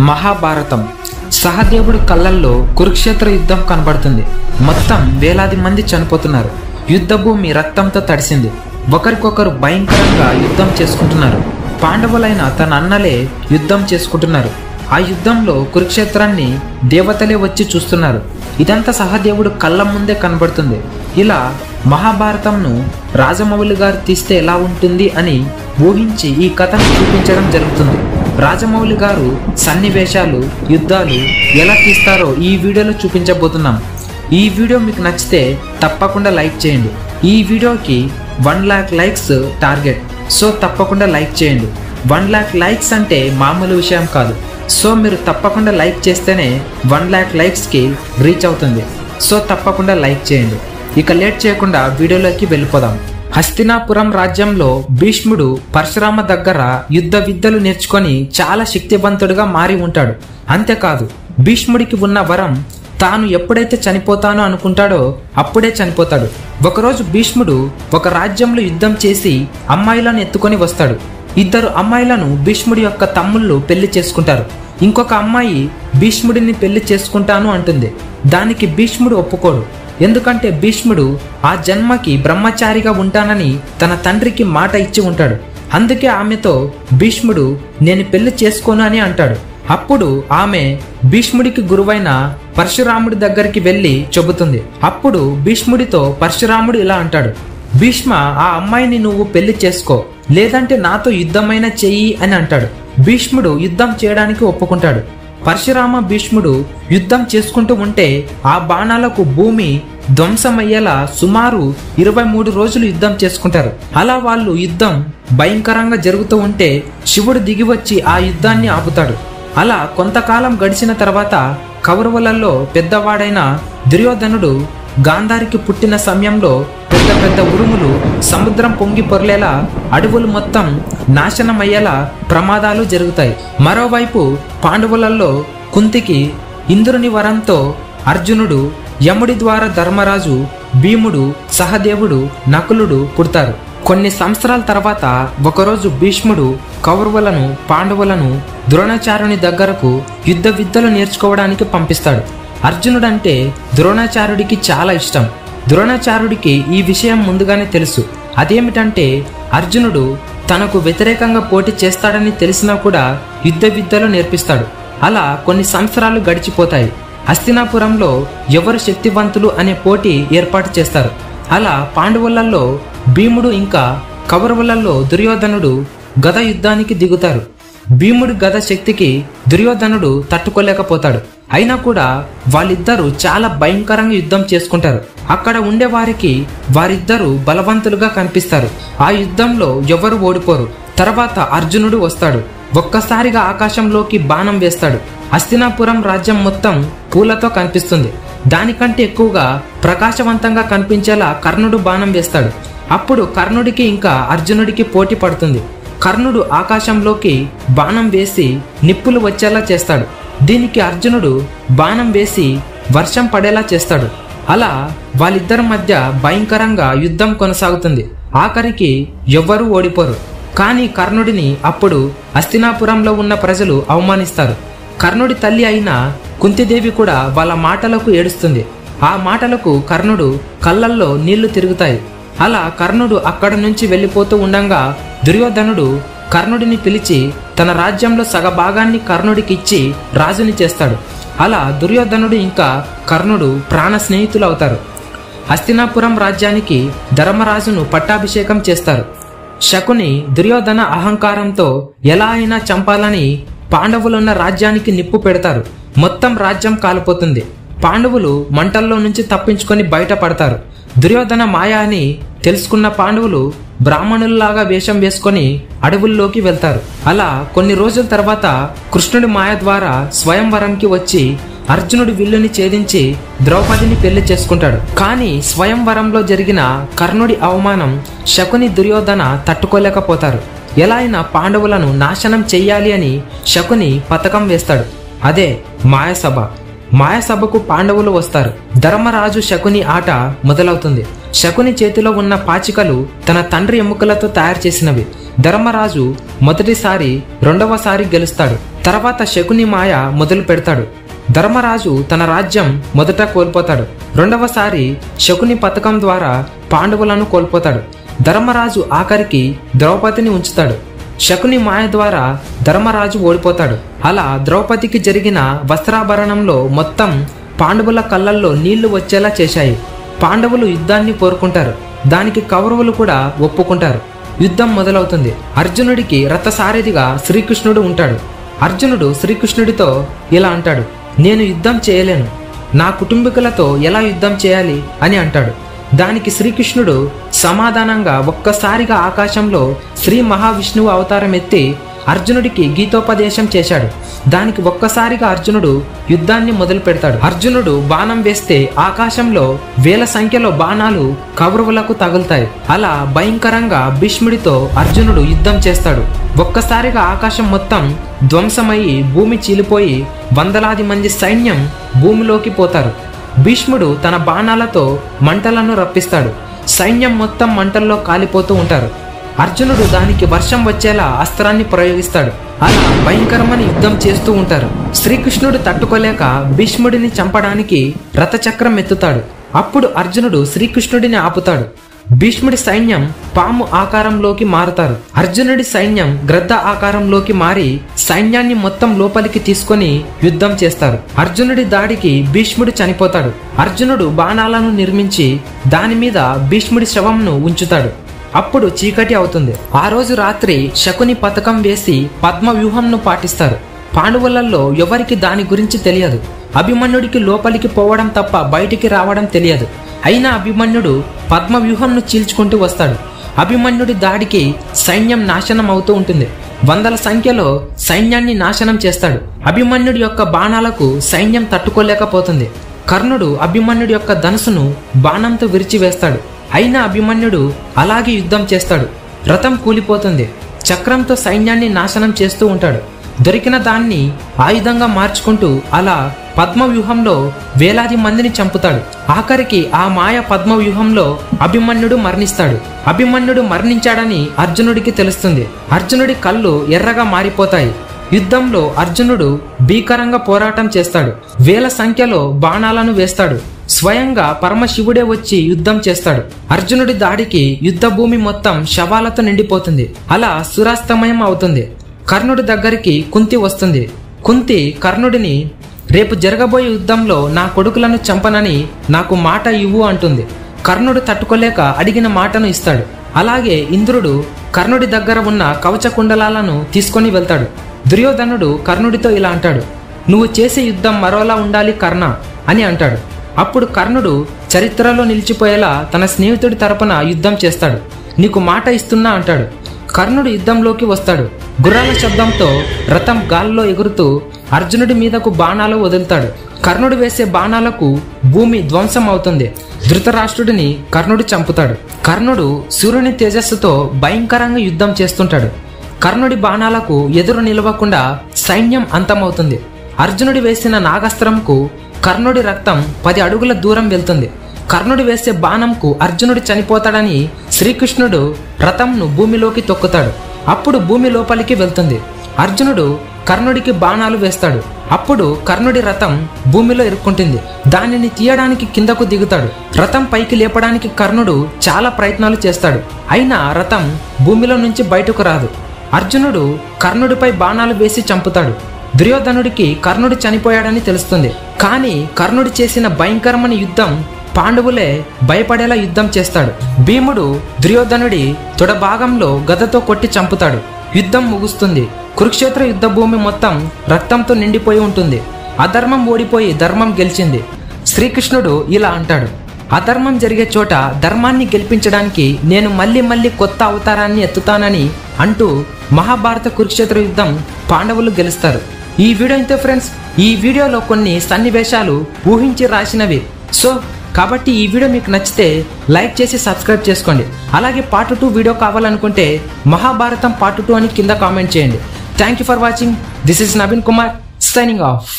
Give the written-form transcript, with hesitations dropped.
మహాభారతం. సహదేవుడి కళ్ళల్లో కురుక్షేత్ర యుద్ధం కనబడుతుంది. మొత్తం వేలాది మంది చనిపోతున్నారు. యుద్ధ భూమి రక్తంతో తడిసింది. ఒకరికొకరు భయంకరంగా యుద్ధం చేసుకుంటున్నారు. పాండవులైన తన అన్నలే యుద్ధం చేసుకుంటున్నారు. ఆ యుద్ధంలో కురుక్షేత్రాన్ని దేవతలే వచ్చి చూస్తున్నారు. ఇదంతా సహదేవుడు కళ్ళ ముందే కనబడుతుంది. ఇలా మహాభారతంను రాజమౌళి గారు తీస్తే ఎలా ఉంటుంది అని ఊహించి ఈ కథను చూపించడం జరుగుతుంది. రాజమౌళి గారు సన్నివేశాలు, యుద్ధాలు ఎలా తీస్తారో ఈ వీడియోలో చూపించబోతున్నాం. ఈ వీడియో మీకు నచ్చితే తప్పకుండా లైక్ చేయండి. ఈ వీడియోకి 1 lakh లైక్స్ టార్గెట్. సో తప్పకుండా లైక్ చేయండి. 1 lakh లైక్స్ అంటే మామూలు విషయం కాదు. సో మీరు తప్పకుండా లైక్ చేస్తేనే 1 lakh లైక్స్కి రీచ్ అవుతుంది. సో తప్పకుండా లైక్ చేయండి. ఇక లేట్ చేయకుండా వీడియోలోకి వెళ్ళిపోదాం. హస్తినాపురం రాజ్యంలో భీష్ముడు పరశురామ దగ్గర యుద్ధ విద్యలు నేర్చుకొని చాలా శక్తివంతుడిగా మారి ఉంటాడు. అంతేకాదు, భీష్ముడికి ఉన్న వరం తాను ఎప్పుడైతే చనిపోతానో అనుకుంటాడో అప్పుడే చనిపోతాడు. ఒకరోజు భీష్ముడు ఒక రాజ్యంలో యుద్ధం చేసి అమ్మాయిలను ఎత్తుకొని వస్తాడు. 2 అమ్మాయిలను భీష్ముడి యొక్క తమ్ముళ్ళు పెళ్లి చేసుకుంటారు. ఇంకొక అమ్మాయి భీష్ముడిని పెళ్లి చేసుకుంటాను అంటుంది. దానికి భీష్ముడు ఒప్పుకోడు. ఎందుకంటే భీష్ముడు ఆ జన్మకి బ్రహ్మచారిగా ఉంటానని తన తండ్రికి మాట ఇచ్చి ఉంటాడు. అందుకే ఆమెతో భీష్ముడు నేను పెళ్లి చేసుకోను అని అంటాడు. అప్పుడు ఆమె భీష్ముడికి గురువైన పరశురాముడి దగ్గరికి వెళ్ళి చెబుతుంది. అప్పుడు భీష్ముడితో పరశురాముడు ఇలా అంటాడు, భీష్మ, ఆ అమ్మాయిని నువ్వు పెళ్లి చేసుకో, లేదంటే నాతో యుద్ధమైన చెయ్యి అని అంటాడు. భీష్ముడు యుద్ధం చేయడానికి ఒప్పుకుంటాడు. పరశురామ భీష్ముడు యుద్ధం చేసుకుంటూ ఉంటే ఆ బాణాలకు భూమి ధ్వంసమయ్యేలా సుమారు 23 రోజులు యుద్ధం చేసుకుంటారు. అలా వాళ్ళు యుద్ధం భయంకరంగా జరుగుతూ ఉంటే శివుడు దిగివచ్చి ఆ యుద్ధాన్ని ఆపుతాడు. అలా కొంతకాలం గడిచిన తర్వాత కౌరవులలో పెద్దవాడైన దుర్యోధనుడు గాంధారికి పుట్టిన సమయంలో పెద్ద పెద్ద ఉరుములు, సముద్రం పొంగి పొర్లేలా, అడవులు మొత్తం నాశనమయ్యేలా ప్రమాదాలు జరుగుతాయి. మరోవైపు పాండవులలో కుంతికి ఇంద్రుని వరంతో అర్జునుడు, యముడి ద్వారా ధర్మరాజు, భీముడు, సహదేవుడు, నకులుడు పుడతారు. కొన్ని సంవత్సరాల తర్వాత ఒకరోజు భీష్ముడు కౌరవులను, పాండవులను ద్రోణాచార్యుని దగ్గరకు యుద్ధ విద్యలు నేర్చుకోవడానికి పంపిస్తాడు. అర్జునుడంటే ద్రోణాచార్యుడికి చాలా ఇష్టం. ద్రోణాచార్యుడికి ఈ విషయం ముందుగానే తెలుసు. అదేమిటంటే అర్జునుడు తనకు వ్యతిరేకంగా పోటీ చేస్తాడని తెలిసినా కూడా యుద్ధ విద్యలు నేర్పిస్తాడు. అలా కొన్ని సంవత్సరాలు గడిచిపోతాయి. హస్తినాపురంలో ఎవరు శక్తివంతులు అనే పోటీ ఏర్పాటు చేస్తారు. అలా పాండవులలో భీముడు ఇంకా కౌరవులలో దుర్యోధనుడు గద యుద్ధానికి దిగుతారు. భీముడి గద శక్తికి దుర్యోధనుడు తట్టుకోలేకపోతాడు. అయినా కూడా వాళ్ళిద్దరూ చాలా భయంకరంగా యుద్ధం చేసుకుంటారు. అక్కడ ఉండే వారికి వారిద్దరూ బలవంతులుగా కనిపిస్తారు. ఆ యుద్ధంలో ఎవరు ఓడిపోరు. తర్వాత అర్జునుడు వస్తాడు. ఒక్కసారిగా ఆకాశంలోకి బాణం వేస్తాడు. హస్తినాపురం రాజ్యం మొత్తం పూలతో కనిపిస్తుంది. దానికంటే ఎక్కువగా ప్రకాశవంతంగా కనిపించేలా కర్ణుడు బాణం వేస్తాడు. అప్పుడు కర్ణుడికి ఇంకా అర్జునుడికి పోటీ పడుతుంది. కర్ణుడు ఆకాశంలోకి బాణం వేసి నిప్పులు వచ్చేలా చేస్తాడు. దీనికి అర్జునుడు బాణం వేసి వర్షం పడేలా చేస్తాడు. అలా వాళ్ళిద్దరి మధ్య భయంకరంగా యుద్ధం కొనసాగుతుంది. ఆఖరికి ఎవ్వరూ ఓడిపోరు. కానీ కర్ణుడిని అప్పుడు హస్తినాపురంలో ఉన్న ప్రజలు అవమానిస్తారు. కర్ణుడి తల్లి అయిన కుంతిదేవి కూడా వాళ్ళ మాటలకు ఏడుస్తుంది. ఆ మాటలకు కర్ణుడు కళ్ళల్లో నీళ్లు తిరుగుతాయి. అలా కర్ణుడు అక్కడ నుంచి వెళ్ళిపోతూ ఉండంగా దుర్యోధనుడు కర్ణుడిని పిలిచి తన రాజ్యంలో సగభాగాన్ని కర్ణుడికి ఇచ్చి రాజుని చేస్తాడు. అలా దుర్యోధనుడు ఇంకా కర్ణుడు ప్రాణ స్నేహితులు అవుతారు. హస్తినాపురం రాజ్యానికి ధర్మరాజును పట్టాభిషేకం చేస్తారు. శకుని దుర్యోధన అహంకారంతో ఎలా అయినా చంపాలని పాండవులున్న రాజ్యానికి నిప్పు పెడతారు. మొత్తం రాజ్యం కాలిపోతుంది. పాండవులు మంటల్లో నుంచి తప్పించుకొని బయటపడతారు. దుర్యోధన మాయ అని తెలుసుకున్న పాండవులు బ్రాహ్మణుల్లాగా వేషం వేసుకొని అడవుల్లోకి వెళ్తారు. అలా కొన్ని రోజుల తర్వాత కృష్ణుడి మాయ ద్వారా స్వయంవరంకి వచ్చి అర్జునుడి విల్లుని ఛేదించి ద్రౌపదిని పెళ్లి చేసుకుంటాడు. కానీ స్వయంవరంలో జరిగిన కర్ణుడి అవమానం శకుని, దుర్యోధన తట్టుకోలేకపోతారు. ఎలా అయినా పాండవులను నాశనం చెయ్యాలి అని శకుని పథకం వేస్తాడు. అదే మాయసభ. మాయసభకు పాండవులు వస్తారు. ధర్మరాజు శకుని ఆట మొదలవుతుంది. శకుని చేతిలో ఉన్న పాచికలు తన తండ్రి ఎముకలతో తయారు చేసినవి. ధర్మరాజు మొదటిసారి, రెండవసారి గెలుస్తాడు. తర్వాత శకుని మాయ మొదలు పెడతాడు. ధర్మరాజు తన రాజ్యం మొదట కోల్పోతాడు. రెండవసారి శకుని పథకం ద్వారా పాండవులను కోల్పోతాడు. ధర్మరాజు ఆఖరికి ద్రౌపదిని ఉంచుతాడు. శకుని మాయ ద్వారా ధర్మరాజు ఓడిపోతాడు. అలా ద్రౌపదికి జరిగిన వస్త్రాభరణంలో మొత్తం పాండవుల కళ్ళల్లో నీళ్లు వచ్చేలా చేశాయి. పాండవులు యుద్ధాన్ని కోరుకుంటారు. దానికి కౌరవులు కూడా ఒప్పుకుంటారు. యుద్ధం మొదలవుతుంది. అర్జునుడికి రథసారథిగా శ్రీకృష్ణుడు ఉంటాడు. అర్జునుడు శ్రీకృష్ణుడితో ఇలా అంటాడు, నేను యుద్ధం చేయలేను, నా కుటుంబీకులతో ఎలా యుద్ధం చేయాలి అని అంటాడు. దానికి శ్రీకృష్ణుడు సమాధానంగా ఒక్కసారిగా ఆకాశంలో శ్రీ మహావిష్ణువు అవతారం ఎత్తి అర్జునుడికి గీతోపదేశం చేశాడు. దానికి ఒక్కసారిగా అర్జునుడు యుద్ధాన్ని మొదలు పెడతాడు. అర్జునుడు బాణం వేస్తే ఆకాశంలో వేల సంఖ్యలో బాణాలు కౌరవులకు తగులుతాయి. అలా భయంకరంగా భీష్ముడితో అర్జునుడు యుద్ధం చేస్తాడు. ఒక్కసారిగా ఆకాశం మొత్తం ధ్వంసమయ్యి భూమి చీలిపోయి వందలాది మంది సైన్యం భూమిలోకి పోతారు. భీష్ముడు తన బాణాలతో మంటలను రప్పిస్తాడు. సైన్యం మొత్తం మంటల్లో కాలిపోతూ ఉంటారు. అర్జునుడు దానికి వర్షం వచ్చేలా అస్త్రాన్ని ప్రయోగిస్తాడు. అలా భయంకరమైన యుద్ధం చేస్తూ ఉంటారు. శ్రీకృష్ణుడు తట్టుకోలేక భీష్ముడిని చంపడానికి రథచక్రం ఎత్తుతాడు. అప్పుడు అర్జునుడు శ్రీకృష్ణుడిని ఆపుతాడు. భీష్ముడి సైన్యం పాము ఆకారంలోకి మారుతారు. అర్జునుడి సైన్యం గ్రద్ద ఆకారంలోకి మారి సైన్యాన్ని మొత్తం లోపలికి తీసుకొని యుద్ధం చేస్తారు. అర్జునుడి దాడికి భీష్ముడు చనిపోతాడు. అర్జునుడు బాణాలను నిర్మించి దాని మీద భీష్ముడి శవంను ఉంచుతాడు. అప్పుడు చీకటి అవుతుంది. ఆ రోజు రాత్రి శకుని పథకం వేసి పద్మ వ్యూహంను పాటిస్తారు. పాండవులలో ఎవరికి దాని గురించి తెలియదు. అభిమన్యుడికి లోపలికి పోవడం తప్ప బయటికి రావడం తెలియదు. అయినా అభిమన్యుడు పద్మ వ్యూహంను చీల్చుకుంటూ వస్తాడు. అభిమన్యుడి దాడికి సైన్యం నాశనం అవుతూ ఉంటుంది. వందల సంఖ్యలో సైన్యాన్ని నాశనం చేస్తాడు. అభిమన్యుడి యొక్క బాణాలకు సైన్యం తట్టుకోలేకపోతుంది. కర్ణుడు అభిమన్యుడి యొక్క ధనుసును బాణంతో విరిచివేస్తాడు. అయినా అభిమన్యుడు అలాగే యుద్ధం చేస్తాడు. రథం కూలిపోతుంది. చక్రంతో సైన్యాన్ని నాశనం చేస్తూ ఉంటాడు. దొరికిన దాన్ని ఆయుధంగా మార్చుకుంటూ అలా పద్మవ్యూహంలో వేలాది మందిని చంపుతాడు. ఆఖరికి ఆ మాయ పద్మవ్యూహంలో అభిమన్యుడు మరణిస్తాడు. అభిమన్యుడు మరణించాడని అర్జునుడికి తెలుస్తుంది. అర్జునుడి కళ్ళు ఎర్రగా మారిపోతాయి. యుద్ధంలో అర్జునుడు భీకరంగా పోరాటం చేస్తాడు. వేల సంఖ్యలో బాణాలను వేస్తాడు. స్వయంగా పరమశివుడే వచ్చి యుద్ధం చేస్తాడు. అర్జునుడి దాడికి యుద్ధ భూమి మొత్తం శవాలతో నిండిపోతుంది. అలా సూర్యాస్తమయం అవుతుంది. కర్ణుడి దగ్గరికి కుంతి వస్తుంది. కుంతి కర్ణుడిని రేపు జరగబోయే యుద్ధంలో నా కొడుకులను చంపనని నాకు మాట ఇవ్వు అంటుంది. కర్ణుడు తట్టుకోలేక అడిగిన మాటను ఇస్తాడు. అలాగే ఇంద్రుడు కర్ణుడి దగ్గర ఉన్న కవచ కుండలాలను తీసుకొని వెళ్తాడు. దుర్యోధనుడు కర్ణుడితో ఇలా అంటాడు, నువ్వు చేసే యుద్ధం మరోలా ఉండాలి కర్ణ అని అంటాడు. అప్పుడు కర్ణుడు చరిత్రలో నిలిచిపోయేలా తన స్నేహితుడి తరపున యుద్ధం చేస్తాడు. నీకు మాట ఇస్తున్నా అంటాడు. కర్ణుడు యుద్ధంలోకి వస్తాడు. గుర్రాల శబ్దంతో రథం గాల్లో ఎగురుతూ అర్జునుడి మీదకు బాణాలు వదులుతాడు. కర్ణుడు వేసే బాణాలకు భూమి ధ్వంసం అవుతుంది. ధృతరాష్ట్రుడిని కర్ణుడు చంపుతాడు. కర్ణుడు సూర్యుని తేజస్సుతో భయంకరంగా యుద్ధం చేస్తుంటాడు. కర్ణుడి బాణాలకు ఎదురు నిలవకుండా సైన్యం అంతమవుతుంది. అర్జునుడి వేసిన నాగస్త్రంకు కర్ణుడి రక్తం 10 అడుగుల దూరం వెళ్తుంది. కర్ణుడు వేసే బాణంకు అర్జునుడు చనిపోతాడని శ్రీకృష్ణుడు రథంను భూమిలోకి తొక్కుతాడు. అప్పుడు భూమి లోపలికి వెళ్తుంది. అర్జునుడు కర్ణుడికి బాణాలు వేస్తాడు. అప్పుడు కర్ణుడి రథం భూమిలో ఇరుక్కుంటుంది. దానిని తీయడానికి కిందకు దిగుతాడు. రథం పైకి లేపడానికి కర్ణుడు చాలా ప్రయత్నాలు చేస్తాడు. అయినా రథం భూమిలో నుంచి బయటకు రాదు. అర్జునుడు కర్ణుడిపై బాణాలు వేసి చంపుతాడు. దుర్యోధనుడికి కర్ణుడు చనిపోయాడని తెలుస్తుంది. కానీ కర్ణుడు చేసిన భయంకరమైన యుద్ధం పాండవులే భయపడేలా యుద్ధం చేస్తాడు. భీముడు దుర్యోధనుడి తొడభాగంలో గదతో కొట్టి చంపుతాడు. యుద్ధం ముగుస్తుంది. కురుక్షేత్ర యుద్ధ భూమి మొత్తం రక్తంతో నిండిపోయి ఉంటుంది. అధర్మం ఓడిపోయి ధర్మం గెలిచింది. శ్రీకృష్ణుడు ఇలా అంటాడు, అధర్మం జరిగే చోట ధర్మాన్ని గెలిపించడానికి నేను మళ్ళీ కొత్త అవతారాన్ని ఎత్తుతానని అంటూ మహాభారత కురుక్షేత్ర యుద్ధం పాండవులు గెలుస్తారు. ఈ వీడియో ఇంతే ఫ్రెండ్స్. ఈ వీడియోలో కొన్ని సన్నివేశాలు ఊహించి రాసినవి. కాబట్టి ఈ వీడియో మీకు నచ్చితే లైక్ చేసి సబ్స్క్రైబ్ చేసుకోండి. అలాగే పార్ట్ 2 వీడియో కావాలనుకుంటే మహాభారతం పార్ట్ 2 అని కింద కామెంట్ చేయండి. Thank you for watching. This is Naveen Kumar signing off.